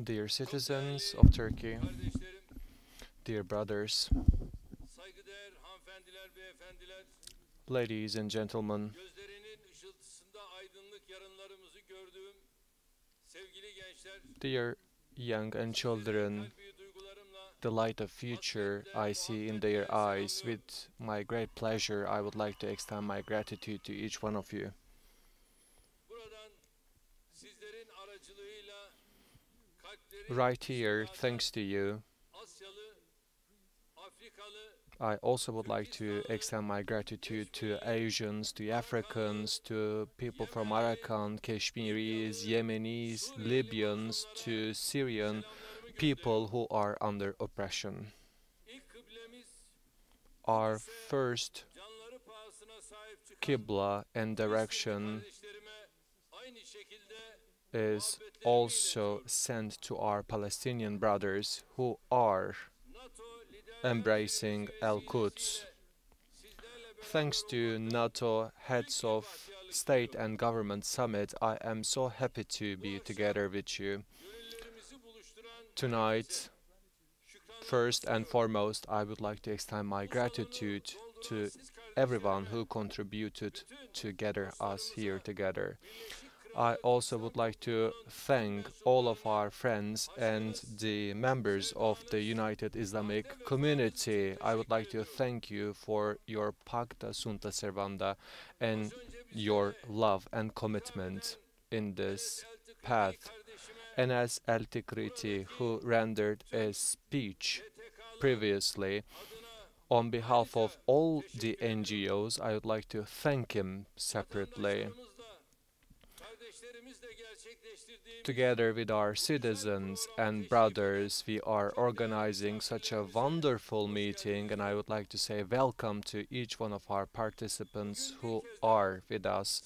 Dear citizens of Turkey, dear brothers, ladies and gentlemen, dear young and children, the light of future I see in their eyes. With my great pleasure, I would like to extend my gratitude to each one of you. Right here, thanks to you, I also would like to extend my gratitude to Asians, to Africans, to people from Arakan, Kashmiris, Yemenis, Libyans, to Syrian people who are under oppression. Our first Qibla and direction is also sent to our Palestinian brothers who are embracing Al-Quds. Thanks to NATO Heads of State and Government Summit, I am so happy to be together with you. Tonight, first and foremost, I would like to extend my gratitude to everyone who contributed to gather us here together. I also would like to thank all of our friends and the members of the United Islamic Community. I would like to thank you for your Pacta Sunt Servanda and your love and commitment in this path. Enes El Tikriti, who rendered a speech previously, on behalf of all the NGOs, I would like to thank him separately. Together with our citizens and brothers, we are organizing such a wonderful meeting, and I would like to say welcome to each one of our participants who are with us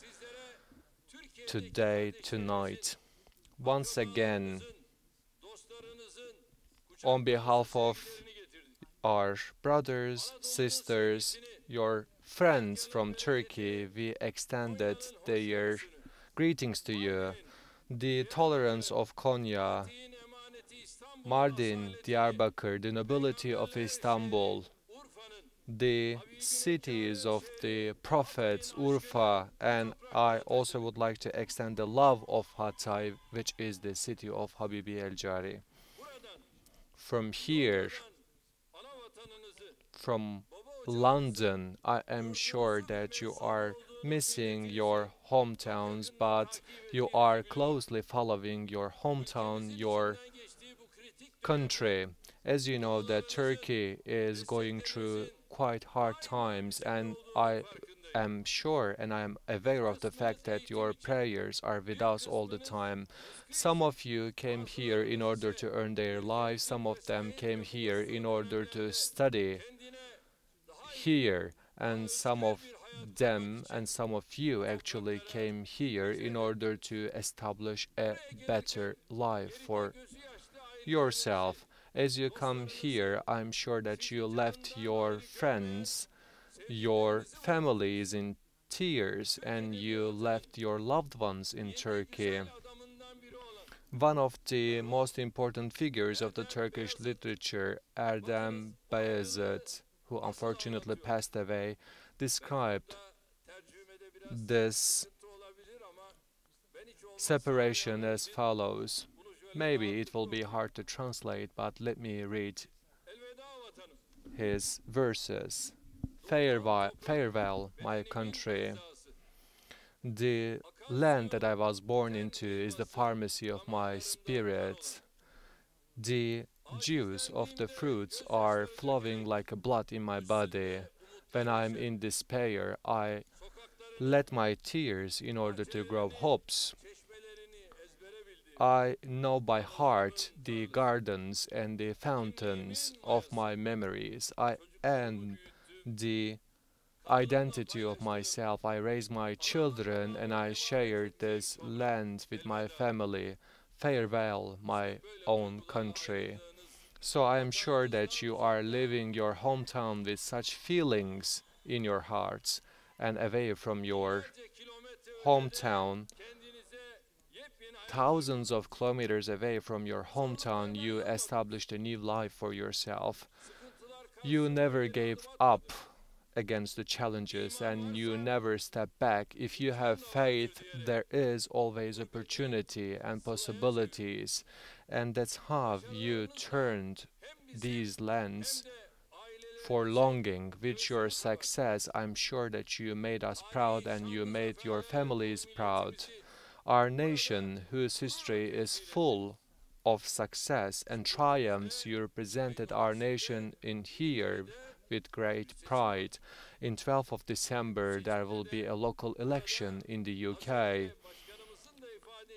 today, tonight. Once again, on behalf of our brothers, sisters, your friends from Turkey, we extended their greetings to you. The tolerance of Konya, Mardin, Diyarbakır, the nobility of Istanbul, the cities of the prophets, Urfa, and I also would like to extend the love of Hatay, which is the city of Habibi el-Jari. From here, from London, I am sure that you are missing your hometowns, but you are closely following your hometown, your country. As you know, that Turkey is going through quite hard times, and I am sure and I am aware of the fact that your prayers are with us all the time. Some of you came here in order to earn their lives, some of them came here in order to study here, and some of them and some of you actually came here in order to establish a better life for yourself. As you come here, I'm sure that you left your friends, your families in tears, and you left your loved ones in Turkey. One of the most important figures of the Turkish literature, Erdem Bayezid, who unfortunately passed away, described this separation as follows. Maybe it will be hard to translate, but let me read his verses. Farewell, my country. The land that I was born into is the pharmacy of my spirit. The juice of the fruits are flowing like blood in my body. When I am in despair, I let my tears in order to grow hopes. I know by heart the gardens and the fountains of my memories. I am the identity of myself. I raise my children and I share this land with my family. Farewell, my own country. So I am sure that you are leaving your hometown with such feelings in your hearts, and away from your hometown, thousands of kilometers away from your hometown, you established a new life for yourself. You never gave up against the challenges and you never step back. If you have faith, there is always opportunity and possibilities. And that's how you turned these lands for longing. With your success, I'm sure that you made us proud and you made your families proud. Our nation, whose history is full of success and triumphs, you represented our nation in here with great pride. In 12th of December, there will be a local election in the UK.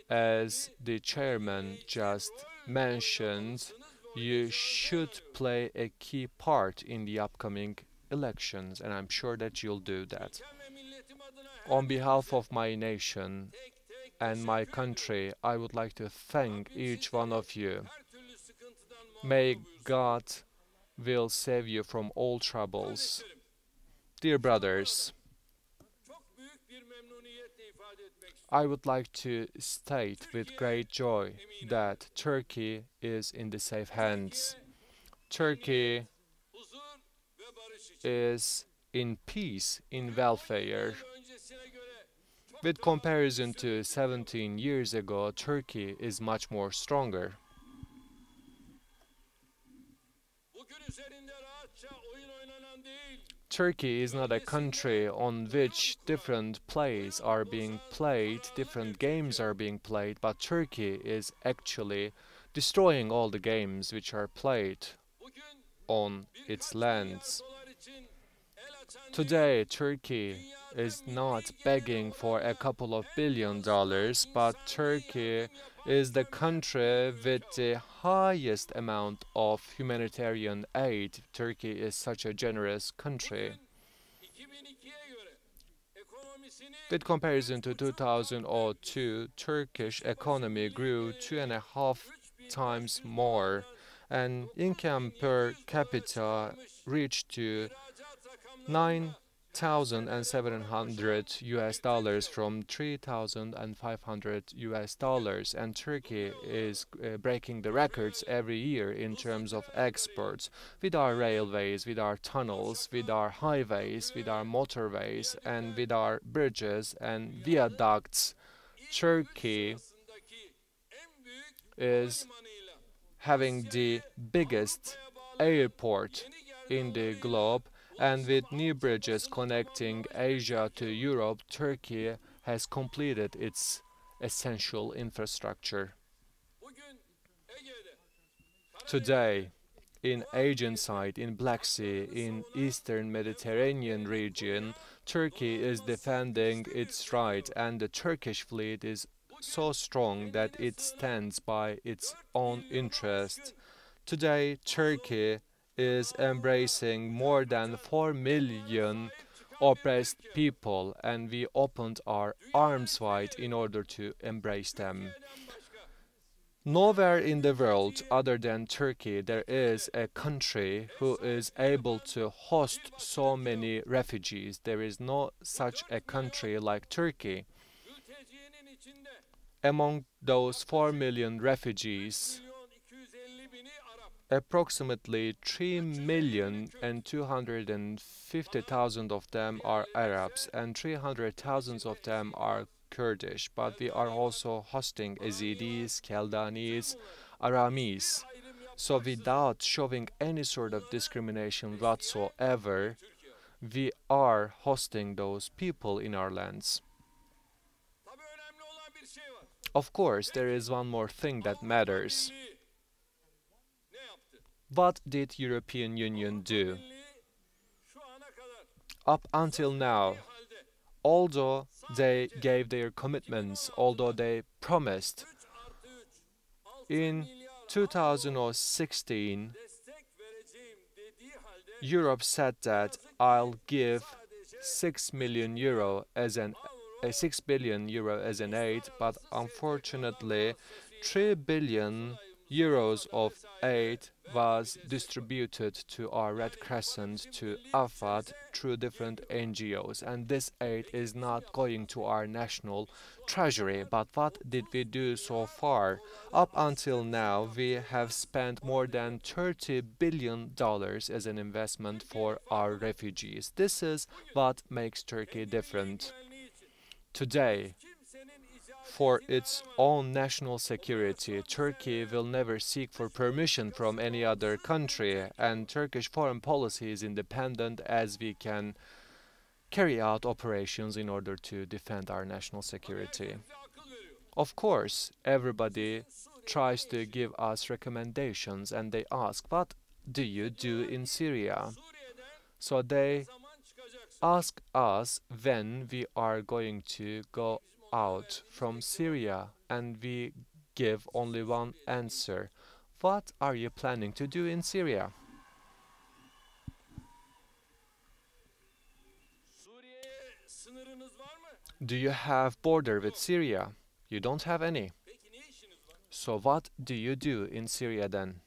As the chairman just mentioned, you should play a key part in the upcoming elections, and I'm sure that you'll do that. On behalf of my nation and my country, I would like to thank each one of you. May God will save you from all troubles. Dear brothers, I would like to state with great joy that Turkey is in the safe hands. Turkey is in peace, in welfare. With comparison to 17 years ago, Turkey is much more stronger. Turkey is not a country on which different plays are being played, different games are being played, but Turkey is actually destroying all the games which are played on its lands. Today, Turkey is not begging for a couple of $1 billion, but Turkey is the country with the highest amount of humanitarian aid. Turkey is such a generous country. With comparison to 2002, Turkish economy grew 2.5 times more, and income per capita reached to $9,700 from $3,500, and Turkey is breaking the records every year in terms of exports. With our railways, with our tunnels, with our highways, with our motorways, and with our bridges and viaducts, Turkey is having the biggest airport in the globe. And with new bridges connecting Asia to Europe, Turkey has completed its essential infrastructure. Today, in Aegean side, in Black Sea, in Eastern Mediterranean region, Turkey is defending its right, and the Turkish fleet is so strong that it stands by its own interest. Today, Turkey is embracing more than 4 million oppressed people, and we opened our arms wide in order to embrace them. Nowhere in the world other than Turkey there is a country who is able to host so many refugees. There is no such a country like Turkey. Among those 4 million refugees, approximately 3,250,000 of them are Arabs and 300,000 of them are Kurdish, but we are also hosting Yazidis, Keldanis, Aramis. So without showing any sort of discrimination whatsoever, we are hosting those people in our lands. Of course, there is one more thing that matters. What did European Union do? Up until now, although they gave their commitments, although they promised, in 2016, Europe said that I'll give 6 million euro as an 6 billion euro as an aid, but unfortunately 3 billion euros of aid was distributed to our Red Crescent, to AFAD, through different NGOs. And this aid is not going to our national treasury. But what did we do so far? Up until now, we have spent more than $30 billion as an investment for our refugees. This is what makes Turkey different. Today, for its own national security, Turkey will never seek for permission from any other country, and Turkish foreign policy is independent, as we can carry out operations in order to defend our national security. Of course, everybody tries to give us recommendations, and they ask, what do you do in Syria? So they ask us when we are going to go out from Syria, and we give only one answer. What are you planning to do in Syria? Do you have border with Syria? You don't have any. So what do you do in Syria then?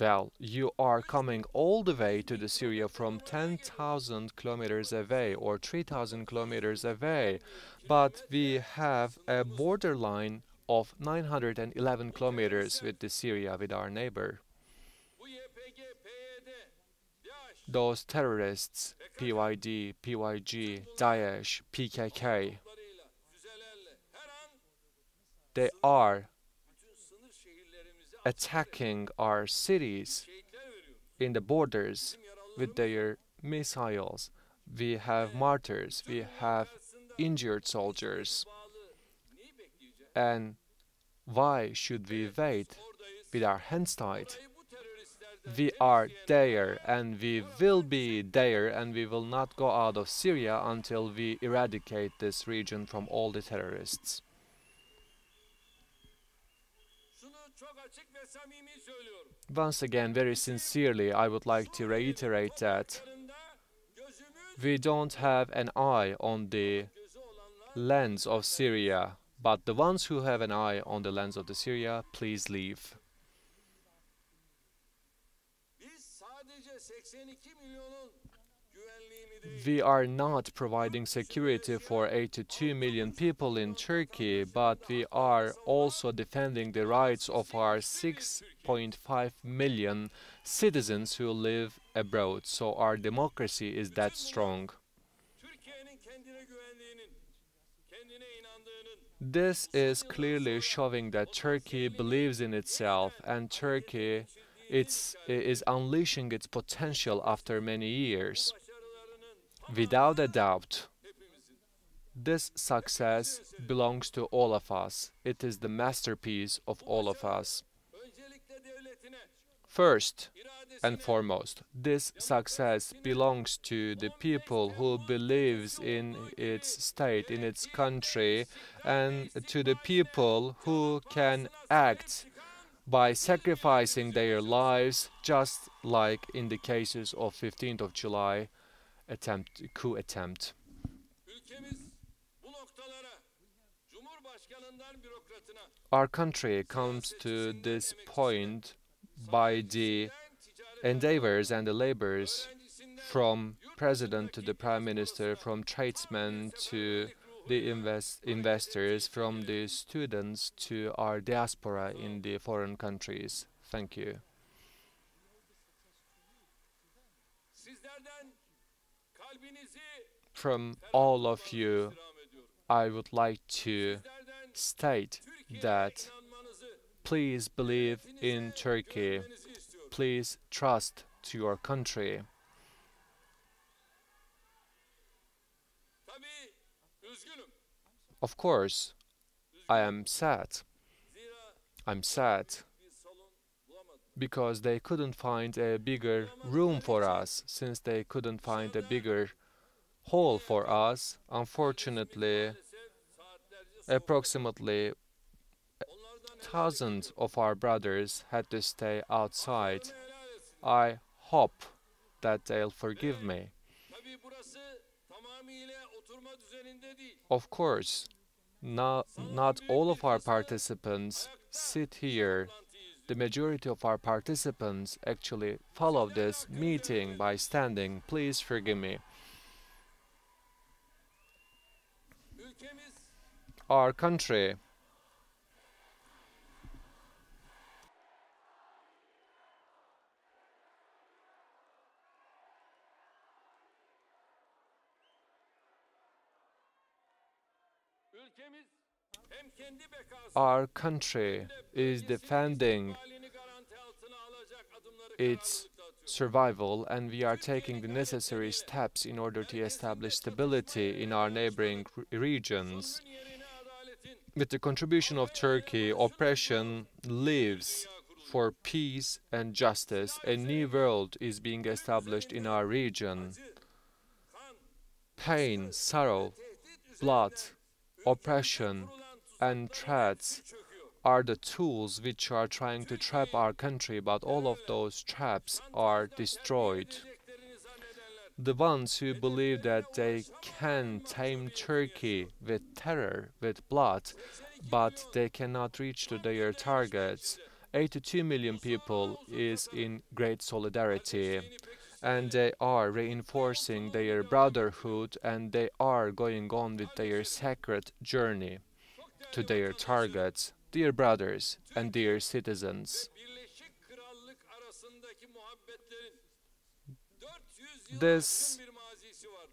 Well, you are coming all the way to the Syria from 10,000 kilometers away or 3,000 kilometers away, but we have a borderline of 911 kilometers with the Syria, with our neighbor. Those terrorists, PYD, PYG, Daesh, PKK, they are attacking our cities in the borders with their missiles. We have martyrs, we have injured soldiers. And why should we wait with our hands tied? We are there, and we will be there, and we will not go out of Syria until we eradicate this region from all the terrorists. Once again, very sincerely, I would like to reiterate that we don't have an eye on the lands of Syria, but the ones who have an eye on the lands of the Syria, please leave. We are not providing security for 82 million people in Turkey, but we are also defending the rights of our 6.5 million citizens who live abroad. So our democracy is that strong. This is clearly showing that Turkey believes in itself, and Turkey is unleashing its potential after many years. Without a doubt, this success belongs to all of us. It is the masterpiece of all of us. First and foremost, this success belongs to the people who believes in its state, in its country, and to the people who can act by sacrificing their lives, just like in the cases of 15th of July coup attempt. Our country comes to this point by the endeavors and the labors from president to the prime minister, from tradesmen to the investors, from the students to our diaspora in the foreign countries. Thank you. From all of you, I would like to state that please believe in Turkey. Please trust to your country. Of course, I am sad. I'm sad because they couldn't find a bigger room for us, since they couldn't find a bigger hall for us. Unfortunately, approximately thousands of our brothers had to stay outside. I hope that they'll forgive me. Of course, Not all of our participants sit here. The majority of our participants actually follow this meeting by standing. Please forgive me. Our country Our country is defending its survival, and we are taking the necessary steps in order to establish stability in our neighboring regions. With the contribution of Turkey, oppression lives for peace and justice. A new world is being established in our region. Pain, sorrow, blood, oppression, and threats are the tools which are trying to trap our country, but all of those traps are destroyed. The ones who believe that they can tame Turkey with terror, with blood, but they cannot reach to their targets. 82 million people is in great solidarity, and they are reinforcing their brotherhood, and they are going on with their sacred journey to their targets. Dear brothers and dear citizens, this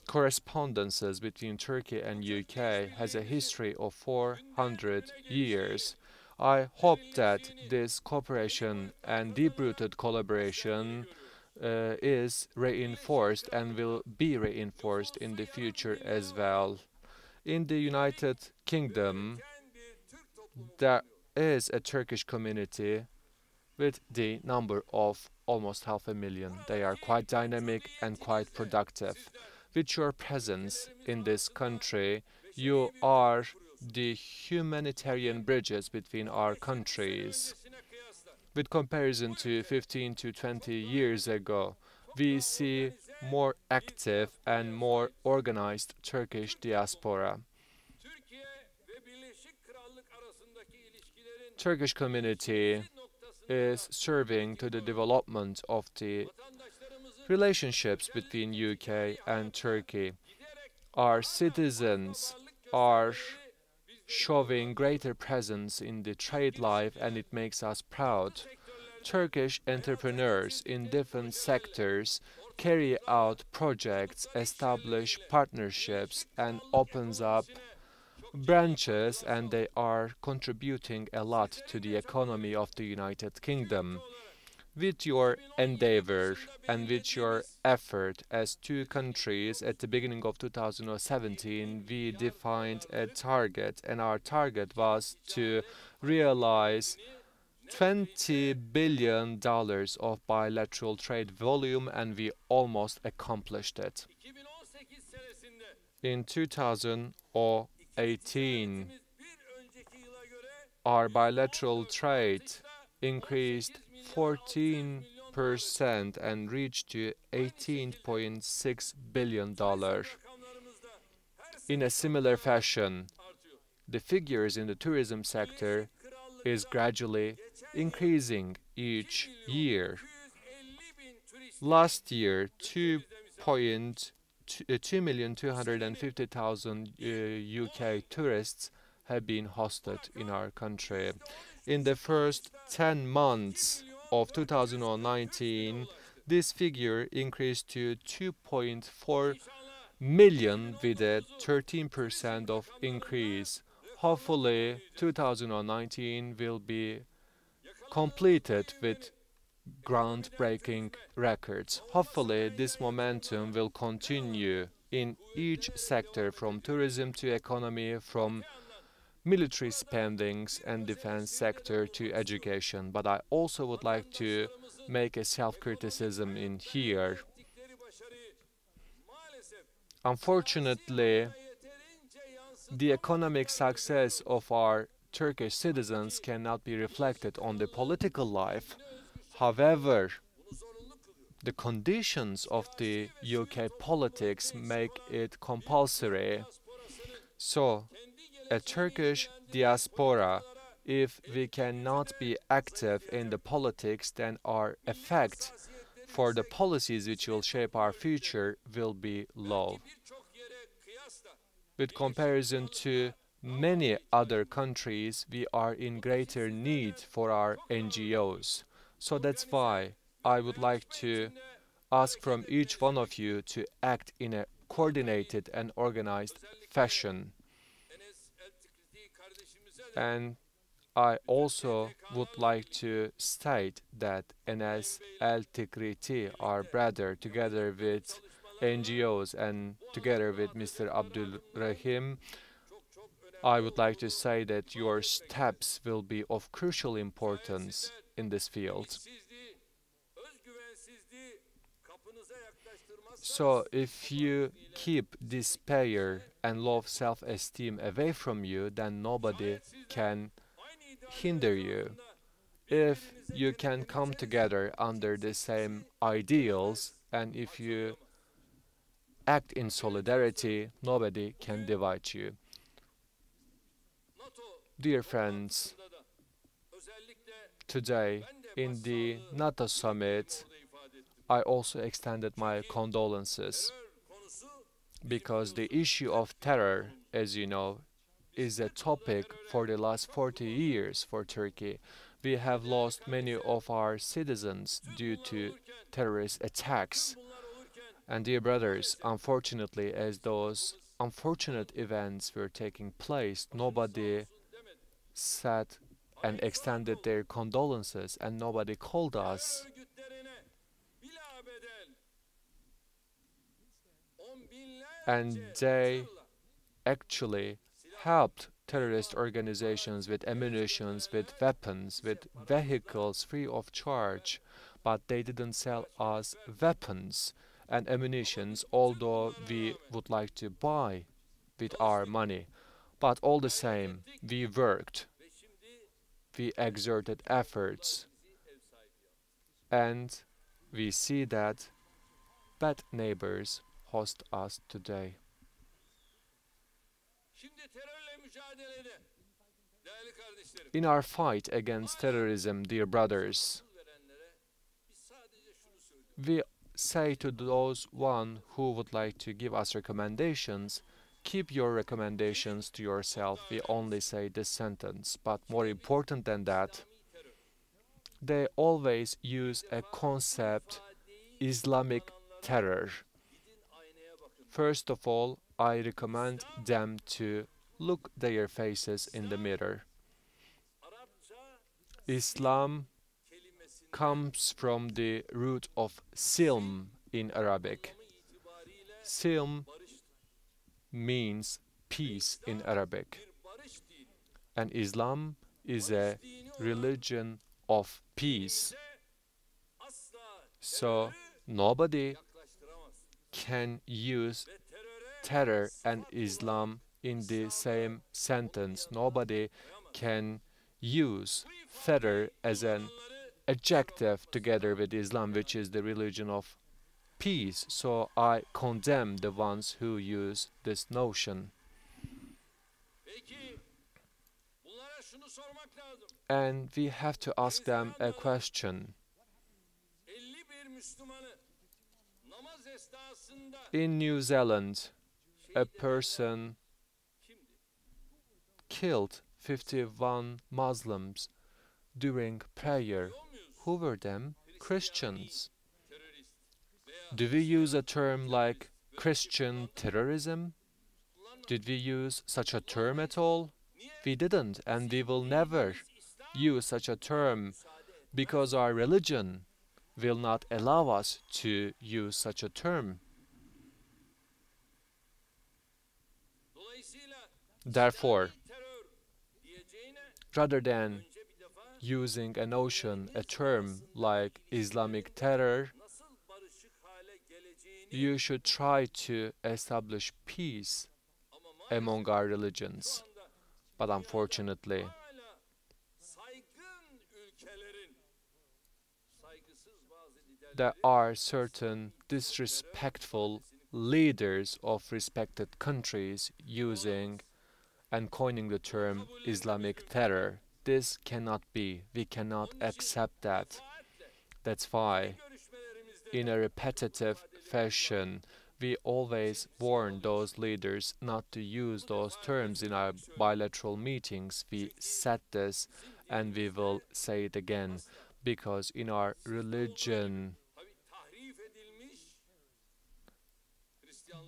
correspondences between Turkey and UK has a history of 400 years. I hope that this cooperation and deep-rooted collaboration is reinforced and will be reinforced in the future as well. In the United Kingdom, there is a Turkish community with the number of almost 500,000. They are quite dynamic and quite productive. With your presence in this country, you are the humanitarian bridges between our countries. With comparison to 15 to 20 years ago, we see more active and more organized Turkish diaspora. Turkish community is serving to the development of the relationships between UK and Turkey. Our citizens are showing greater presence in the trade life, and it makes us proud. Turkish entrepreneurs in different sectors carry out projects, establish partnerships, and opens up branches, and they are contributing a lot to the economy of the United Kingdom. With your endeavor and with your effort as two countries at the beginning of 2017, we defined a target, and our target was to realize $20 billion of bilateral trade volume, and we almost accomplished it. In 2018, our bilateral trade increased 14% and reached to $18.6 billion. In a similar fashion, the figures in the tourism sector is gradually increasing each year. Last year, 2,250,000 UK tourists have been hosted in our country. In the first 10 months of 2019, this figure increased to 2.4 million with a 13% of increase. Hopefully, 2019 will be completed with groundbreaking records. Hopefully, this momentum will continue in each sector, from tourism to economy, from military spendings and defense sector to education. But I also would like to make a self-criticism in here. Unfortunately, the economic success of our Turkish citizens cannot be reflected on the political life. However, the conditions of the UK politics make it compulsory. So, a Turkish diaspora, if we cannot be active in the politics, then our effect for the policies which will shape our future will be low. With comparison to many other countries, we are in greater need for our NGOs. So that's why I would like to ask from each one of you to act in a coordinated and organized fashion. And I also would like to state that Enes El Tikriti, our brother, together with NGOs and together with Mr. Abdul Rahim, I would like to say that your steps will be of crucial importance in this field. So if you keep despair and low self-esteem away from you, then nobody can hinder you. If you can come together under the same ideals and if you act in solidarity, nobody can divide you. Dear friends, today in the NATO summit, I also extended my condolences because the issue of terror, as you know, is a topic for the last 40 years for Turkey. We have lost many of our citizens due to terrorist attacks. And dear brothers, unfortunately, as those unfortunate events were taking place, nobody sat and extended their condolences and nobody called us. And they actually helped terrorist organizations with ammunition, with weapons, with vehicles free of charge, but they didn't sell us weapons and ammunition, although we would like to buy with our money. But all the same, we worked, we exerted efforts, and we see that bad neighbors host us today. In our fight against terrorism, dear brothers, we say to those who would like to give us recommendations, keep your recommendations to yourself. We only say this sentence, but more important than that, they always use a concept, Islamic terror. First of all, I recommend them to look their faces in the mirror. Islam comes from the root of silm in Arabic. Silm means peace in Arabic. And Islam is a religion of peace. So nobody can use terror and Islam in the same sentence. Nobody can use terror as an adjective together with Islam, which is the religion of peace. So I condemn the ones who use this notion. And we have to ask them a question. In New Zealand, a person killed 51 Muslims during prayer. Who were them? Christians. Do we use a term like Christian terrorism? Did we use such a term at all? We didn't, and we will never use such a term because our religion will not allow us to use such a term. Therefore, rather than using a notion, a term like Islamic terror, you should try to establish peace among our religions. But unfortunately, there are certain disrespectful leaders of respected countries using and coining the term Islamic terror. This cannot be. We cannot accept that. That's why, in a repetitive fashion, we always warn those leaders not to use those terms in our bilateral meetings. We said this and we will say it again, because in our religion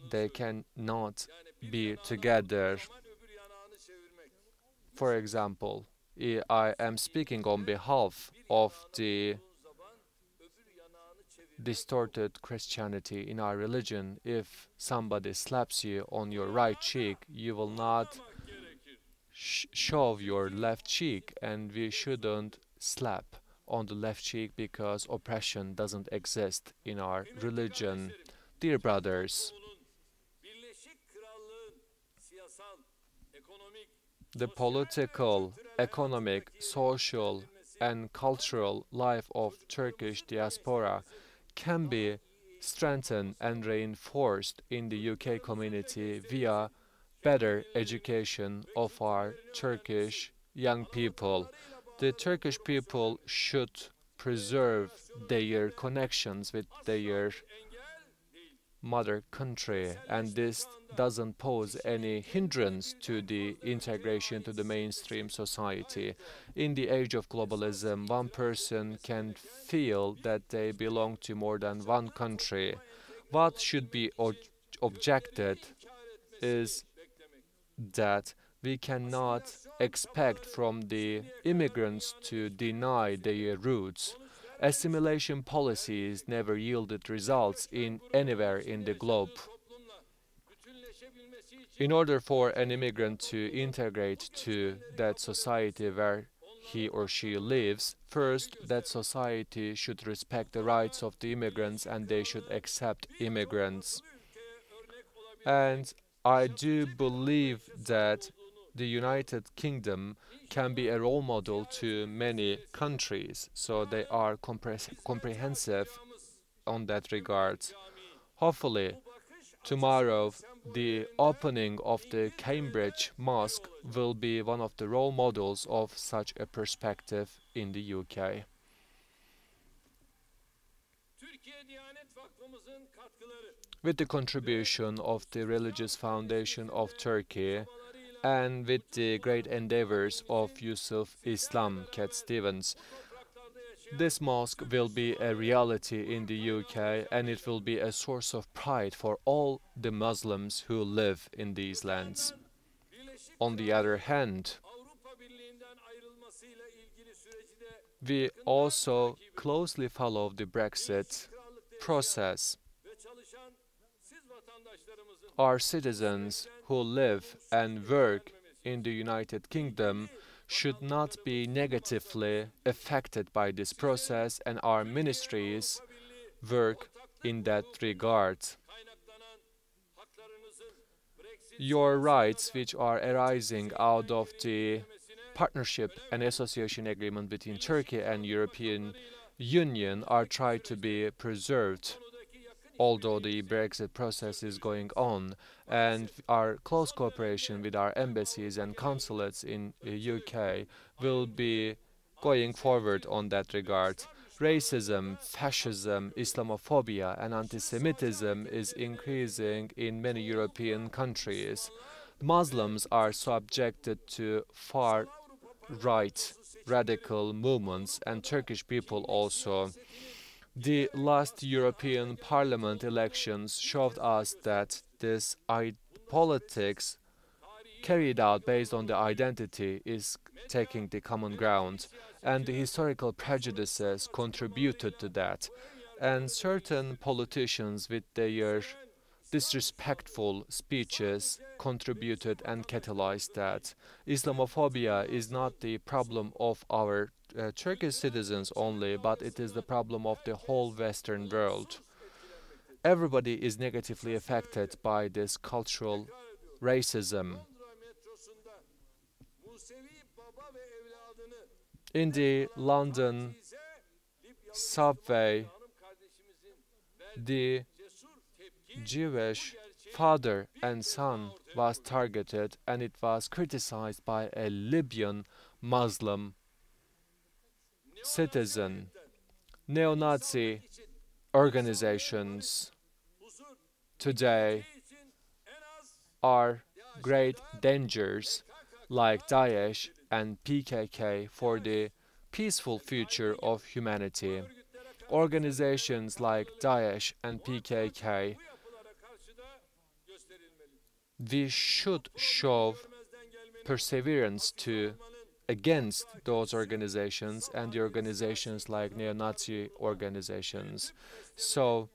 they cannot be together. For example, I am speaking on behalf of the distorted Christianity in our religion. If somebody slaps you on your right cheek, you will not shove your left cheek, and we shouldn't slap on the left cheek because oppression doesn't exist in our religion. Dear brothers, the political, economic, social, and cultural life of Turkish diaspora can be strengthened and reinforced in the UK community via better education of our Turkish young people. The Turkish people should preserve their connections with their mother country, and this doesn't pose any hindrance to the integration to the mainstream society. In the age of globalism, one person can feel that they belong to more than one country. What should be objected is that we cannot expect from the immigrants to deny their roots. Assimilation policies never yielded results in anywhere in the globe. In order for an immigrant to integrate to that society where he or she lives, first, that society should respect the rights of the immigrants and they should accept immigrants. And I do believe that the United Kingdom can be a role model to many countries, so they are comprehensive on that regard. Hopefully, tomorrow, the opening of the Cambridge Mosque will be one of the role models of such a perspective in the UK. With the contribution of the Religious Foundation of Turkey and with the great endeavors of Yusuf Islam Cat Stevens, this mosque will be a reality in the UK, and it will be a source of pride for all the Muslims who live in these lands. On the other hand, we also closely follow the Brexit process. Our citizens who live and work in the United Kingdom should not be negatively affected by this process, and our ministries work in that regard. Your rights, which are arising out of the partnership and association agreement between Turkey and European Union, are tried to be preserved, although the Brexit process is going on, and our close cooperation with our embassies and consulates in the UK will be going forward on that regard. Racism, fascism, Islamophobia, and anti-Semitism is increasing in many European countries. Muslims are subjected to far-right radical movements, and Turkish people also. The last European Parliament elections showed us that this politics carried out based on the identity is taking the common ground, and the historical prejudices contributed to that. And certain politicians with their disrespectful speeches contributed and catalyzed that. Islamophobia is not the problem of our Turkish citizens only, but it is the problem of the whole Western world. Everybody is negatively affected by this cultural racism. In the London subway, the Jewish father and son was targeted, and it was criticized by a Libyan Muslim citizen. Neo-Nazi organizations today are great dangers like Daesh and PKK for the peaceful future of humanity. Organizations like Daesh and PKK, we should show perseverance to against those organizations and the organizations like neo-Nazi organizations. So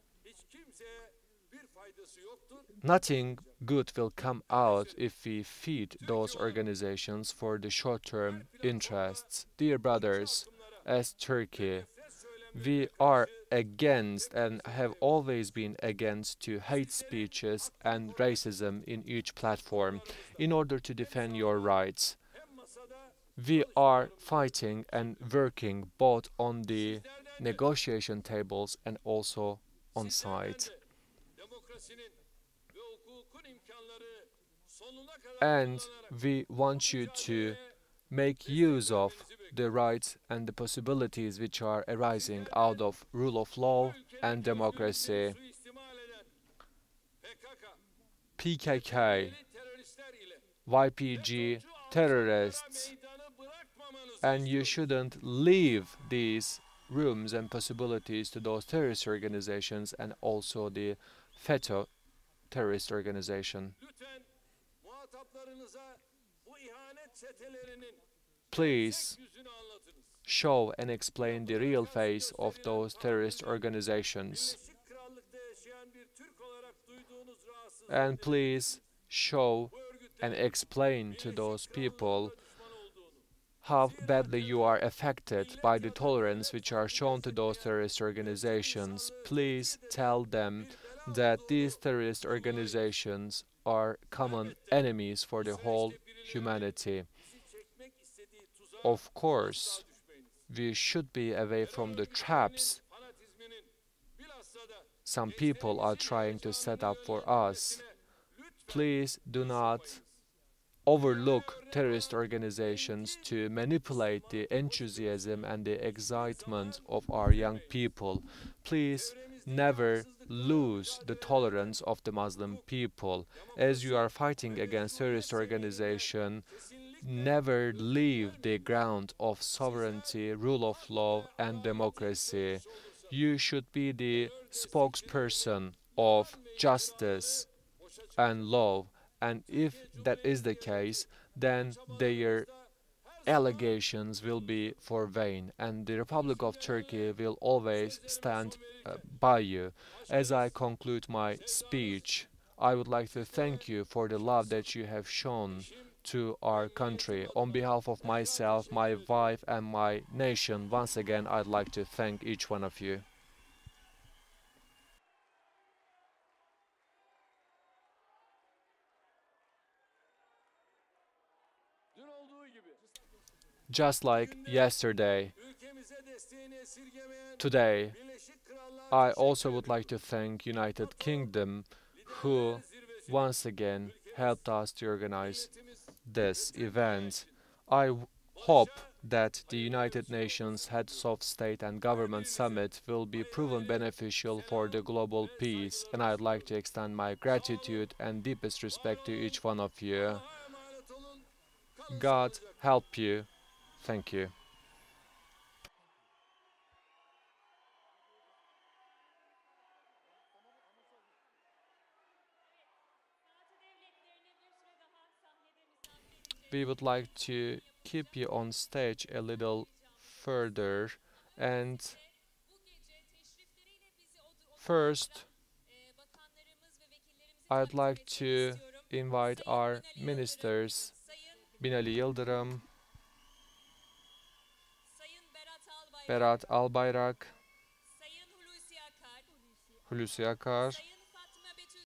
nothing good will come out if we feed those organizations for the short-term interests. Dear brothers, as Turkey, we are against and have always been against to hate speeches and racism in each platform in order to defend your rights. We are fighting and working both on the negotiation tables and also on site. And we want you to make use of the rights and the possibilities which are arising out of rule of law and democracy. PKK, YPG terrorists, and you shouldn't leave these rooms and possibilities to those terrorist organizations and also the FETÖ terrorist organization. Please show and explain the real face of those terrorist organizations. And please show and explain to those people how badly you are affected by the tolerance which are shown to those terrorist organizations. Please tell them that these terrorist organizations are common enemies for the whole humanity. Of course, we should be away from the traps some people are trying to set up for us. Please do not overlook terrorist organizations to manipulate the enthusiasm and the excitement of our young people. Please never lose the tolerance of the Muslim people. As you are fighting against terrorist organization, never leave the ground of sovereignty, rule of law and democracy. You should be the spokesperson of justice and law, and if that is the case, then their allegations will be for vain, and the Republic of Turkey will always stand by you. As I conclude my speech, I would like to thank you for the love that you have shown to our country. On behalf of myself, my wife, and my nation, once again, I'd like to thank each one of you. Just like yesterday, today, I also would like to thank United Kingdom, who once again helped us to organize this event. I hope that the United Nations Heads of State and Government Summit will be proven beneficial for the global peace, and I'd like to extend my gratitude and deepest respect to each one of you. God help you. Thank you. We would like to keep you on stage a little further, and first I'd like to invite our ministers Binali Yıldırım, Berat Albayrak, Hulusi Akar,